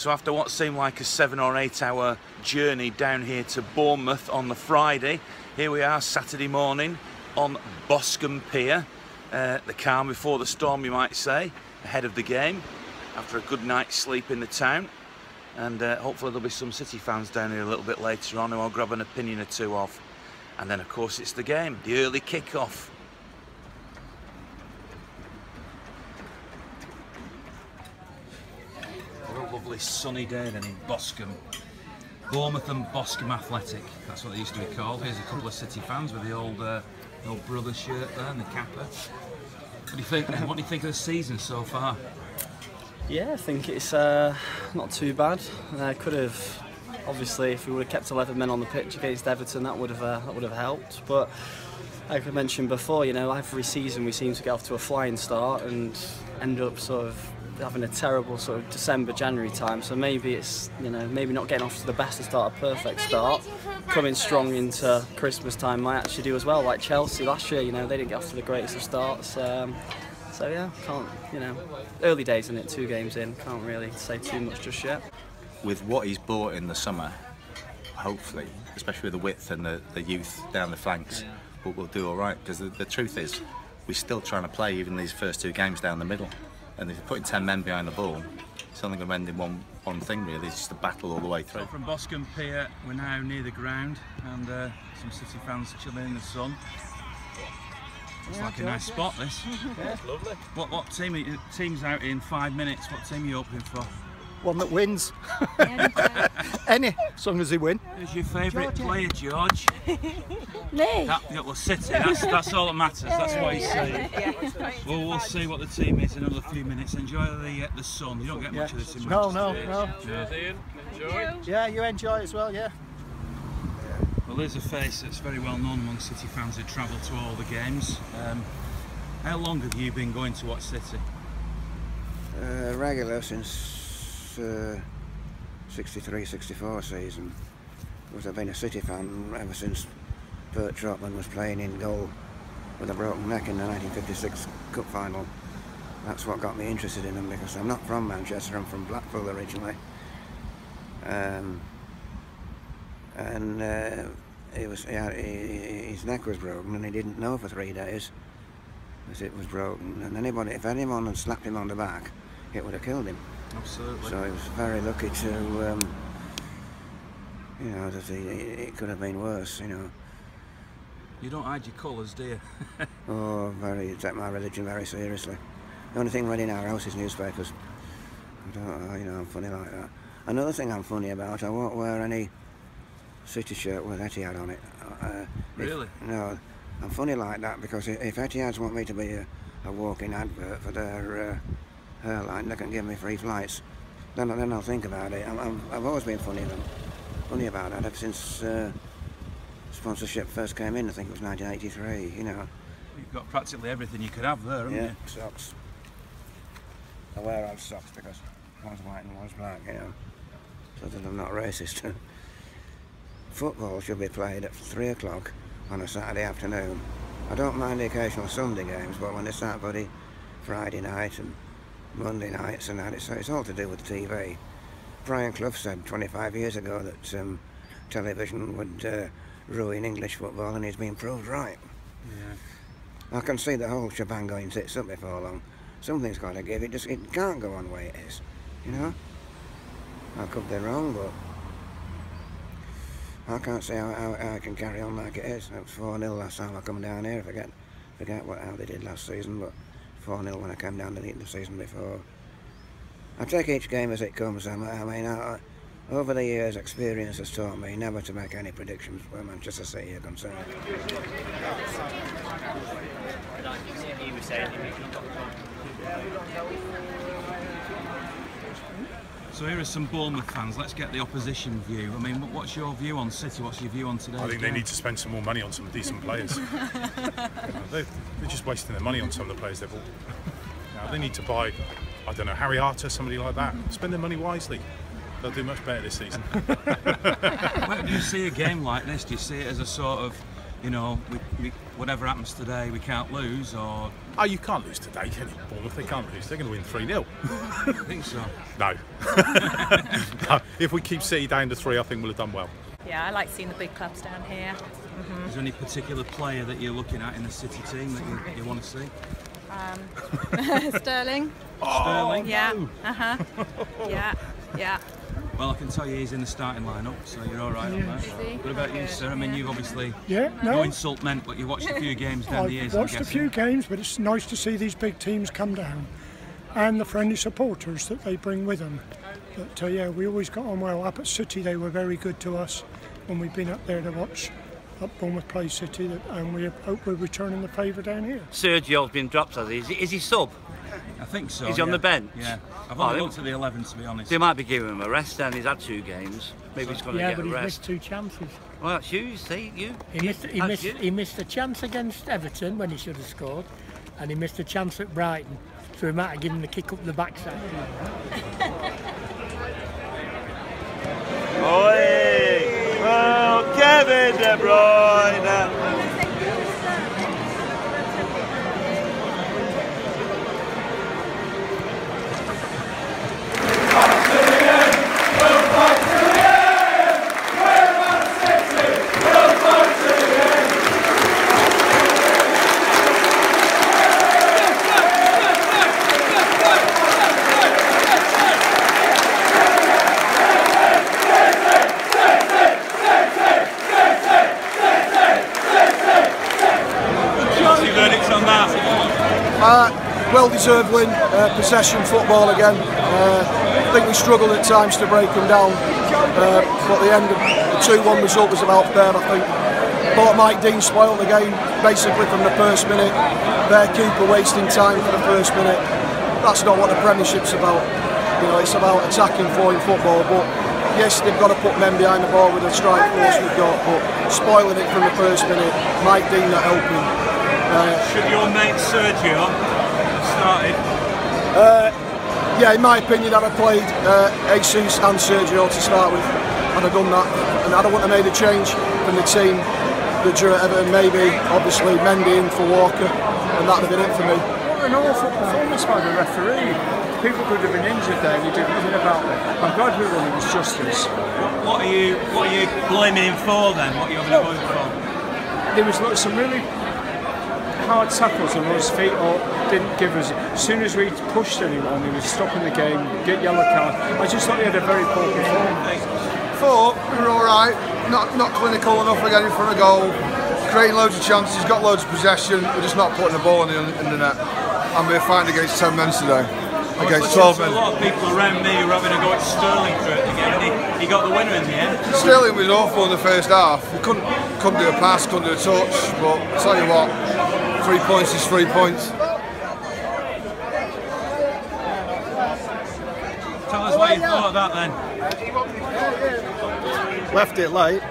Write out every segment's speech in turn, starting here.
So after what seemed like a 7 or 8 hour journey down here to Bournemouth on the Friday, here we are Saturday morning on Boscombe Pier. The calm before the storm, you might say, ahead of the game, after a good night's sleep in the town. And hopefully there'll be some City fans down here a little bit later on who I'll grab an opinion or two of. And then of course it's the game, the early kick-off. What a lovely sunny day then in Boscombe. Bournemouth and Boscombe Athletic, that's what they used to be called. Here's a couple of City fans with the old brother shirt there and the capper. What do you think then? What do you think of the season so far? Yeah, I think it's not too bad. Could have, obviously, if we would have kept 11 men on the pitch against Everton, that would have helped. But like I mentioned before, you know, every season we seem to get off to a flying start and end up sort of having a terrible sort of December, January time. So maybe it's, you know, maybe not getting off to the best to start, a perfect start. Coming strong into Christmas time might actually do as well. Like Chelsea last year, you know, they didn't get off to the greatest of starts. So yeah, can't, you know, early days in it, 2 games in, can't really say too much just yet. With what he's brought in the summer, hopefully, especially with the width and the youth down the flanks, we'll do all right. Because the truth is, we're still trying to play even these first 2 games down the middle. And if you're putting 10 men behind the ball, it's only going to end in one thing really. It's just a battle all the way through. So from Boscombe Pier, we're now near the ground, and some City fans chilling in the sun. Looks like a nice spot, this. Yeah, it's lovely. What team's out in 5 minutes? What team are you hoping for? One that wins. Any, as long as they win. Who's your favourite player, George? Me? Well, City, that's all that matters, that's what he's saying. Well, we'll see what the team is in another few minutes. Enjoy the sun. You don't get much of this in Manchester. No. Cheers, Ian. Enjoy. Yeah, you enjoy as well, yeah. Well, there's a face that's very well known among City fans who travel to all the games. How long have you been going to watch City? Regular since 63-64 season. Because I've been a City fan ever since Bert Trotman was playing in goal with a broken neck in the 1956 Cup final. That's what got me interested in him, because I'm not from Manchester, I'm from Blackpool originally. His neck was broken and he didn't know for 3 days that it was broken. And if anyone had slapped him on the back, it would have killed him. Absolutely. So he was very lucky to, you know, that it could have been worse, you know. You don't hide your colours, do you? Oh, take my religion very seriously. The only thing read in our house is newspapers. You know, I'm funny like that. Another thing I'm funny about, I won't wear any City shirt with Etihad on it. Really? No, I'm funny like that because if Etihad's want me to be a walking advert for their airline, they can give me free flights. Then I'll think about it. I've always been funny about that ever since sponsorship first came in. I think it was 1983. You know. You've got practically everything you could have there, haven't you? Socks. I wear old socks because one's white and one's black. You know, so that I'm not racist. Football should be played at 3 o'clock on a Saturday afternoon. I don't mind the occasional Sunday games, but when they start bloody Friday night and Monday nights and that, it's all to do with TV. Brian Clough said 25 years ago that television would ruin English football, and he's been proved right. Yeah. I can see the whole shebang going tits up before long. Something's got to give. It can't go on the way it is, you know. I could be wrong, but I can't see how it can carry on like it is. It was 4-0 last time I come down here. I forget how they did last season, but 4-0 when I came down the season before. I take each game as it comes. I mean, over the years, experience has taught me never to make any predictions where Manchester City are concerned. So here are some Bournemouth fans. Let's get the opposition view. I mean, what's your view on City? What's your view on today? I think they need to spend some more money on some decent players. They're just wasting their money on some of the players they've bought. Now, they need to buy, I don't know, Harry Arter, somebody like that. Spend their money wisely. They'll do much better this season. Where do you see a game like this? Do you see it as a sort of you know, whatever happens today, we can't lose, or... Oh, you can't lose today, can you? Bournemouth, they can't lose. They're going to win 3-0. I think so. No. No. If we keep City down to 3, I think we'll have done well. Yeah, I like seeing the big clubs down here. Is there any particular player that you're looking at in the City team that you want to see? Sterling. Sterling? Yeah. Yeah. Well, I can tell you he's in the starting lineup, so you're all right on that. What about you, sir? I mean, you've obviously no insult meant, but you watched a few games down the years. I've watched a few games, but it's nice to see these big teams come down, and the friendly supporters that they bring with them. But yeah, we always got on well. Up at City, they were very good to us when we've been up there to watch up Bournemouth play City, and we hope we're returning the favour down here. Sergio's been dropped, has he? Is he sub? I think so. He's on the bench? Yeah. I've only looked at the 11, to be honest. They might be giving him a rest then. He's had 2 games. Maybe he's going to get a rest. Yeah, but he's missed 2 chances. Well, that's you, see, you. He missed a chance against Everton when he should have scored, and he missed a chance at Brighton, so he might have given the kick up the backside. Oi! Oh, Kevin De Bruyne! Well-deserved win, possession football again. I think we struggled at times to break them down, but the end of the 2-1 result was about fair, I think. Thought Mike Dean spoiled the game basically from the first minute. Their keeper wasting time for the first minute. That's not what the Premiership's about. You know, it's about attacking flowing football. But yes, they've got to put men behind the ball with the strike force we've got. But spoiling it from the first minute, Mike Dean not helping. Should your mate Sergio have started? Yeah, in my opinion, I'd have played Jesus and Sergio to start with. I'd have done that, and I'd have want to made a change from the team that drew at Everton. Maybe, obviously, Mendy in for Walker, and that'd have been it for me. What an awful performance by the referee. People could have been injured there, and he did nothing about it. I'm glad we won. It was justice. What are you blaming him for then? What are you having a vote for? There was some really hard tackles on his feet, or didn't give us. As soon as we pushed anyone, he was stopping the game, get yellow card. I just thought he had a very poor performance. Thought we were all right, not clinical enough again in front of goal, creating loads of chances, got loads of possession, we're just not putting the ball in the net. And we're fighting against 10 men today, against 12 men. A lot of people around me were having a go at Sterling for it again, and he got the winner in the end. Sterling was awful in the first half. We couldn't do a pass, couldn't do a touch, but I'll tell you what, 3 points is 3 points. Tell us what you thought of that then. Left it late.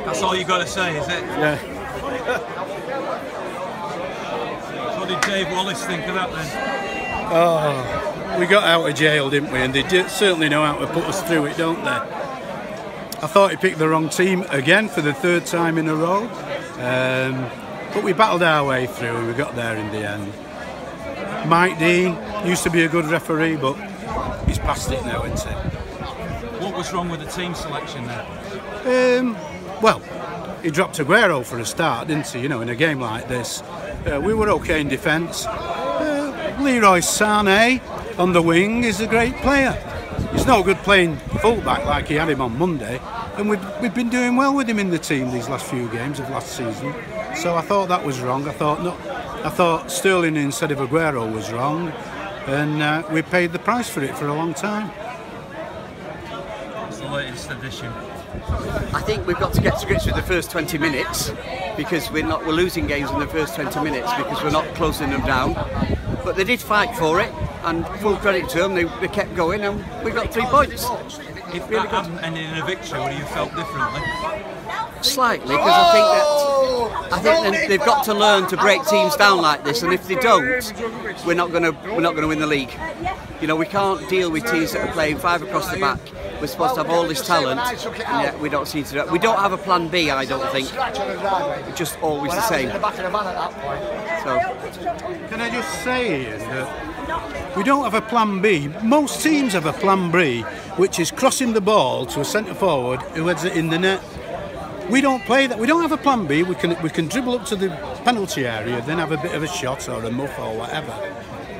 That's all you got to say, is it? Yeah. So what did Dave Wallace think of that then? Oh, we got out of jail, didn't we? And they certainly know how to put us through it, don't they? I thought he picked the wrong team again for the 3rd time in a row. But we battled our way through and we got there in the end. Mike Dean used to be a good referee, but he's past it now, isn't he? What was wrong with the team selection there? Well, he dropped Aguero for a start, didn't he? You know, in a game like this. We were okay in defence. Leroy Sané on the wing is a great player. He's no good playing full-back like he had him on Monday, and we've been doing well with him in the team these last few games of last season. So I thought that was wrong. I thought Sterling instead of Aguero was wrong, and we paid the price for it for a long time. What's the latest edition? I think we've got to get to grips with the first 20 minutes because we're losing games in the first 20 minutes because we're not closing them down. But they did fight for it, and full credit to them, they kept going, and we got 3 points. If that hadn't ended in a victory, would you have felt differently? Slightly, because I think they've got to learn to break teams down like this, and if they don't, we're not going to win the league. You know, we can't deal with teams that are playing 5 across the back we're supposed to have all this talent, and yet we don't seem to do it. We don't have a plan B, I don't think. It's just always the same. So, can I just say, Ian, that we don't have a plan B. Most teams have a plan B, which is crossing the ball to a centre forward who heads it in the net. We don't play that. We don't have a plan B. We can dribble up to the penalty area, then have a bit of a shot or a muff or whatever.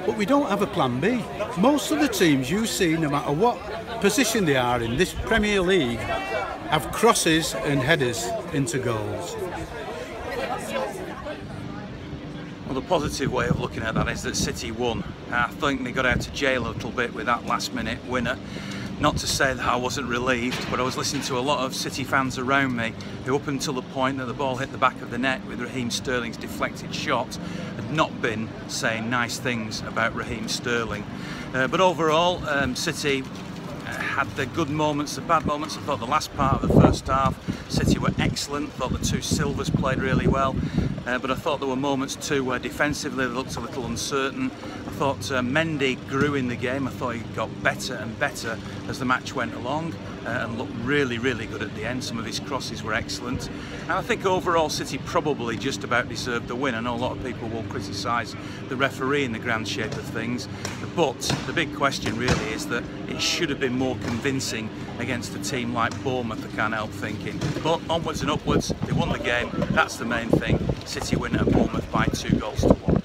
But we don't have a plan B. Most of the teams you see, no matter what position they are in this Premier League, have crosses and headers into goals. Well, the positive way of looking at that is that City won. I think they got out of jail a little bit with that last-minute winner. Not to say that I wasn't relieved, but I was listening to a lot of City fans around me who, up until the point that the ball hit the back of the net with Raheem Sterling's deflected shot, had not been saying nice things about Raheem Sterling. But overall, City had the good moments, the bad moments. I thought the last part of the first half, City were excellent. I thought the two Silvers played really well. But I thought there were moments too where defensively they looked a little uncertain. I thought Mendy grew in the game. I thought he got better and better as the match went along and looked really, really good at the end. Some of his crosses were excellent. And I think overall City probably just about deserved the win. I know a lot of people will criticise the referee in the grand shape of things, but the big question really is that it should have been more convincing against a team like Bournemouth, I can't help thinking. But onwards and upwards, they won the game, that's the main thing. City win at Bournemouth by 2 goals to 1.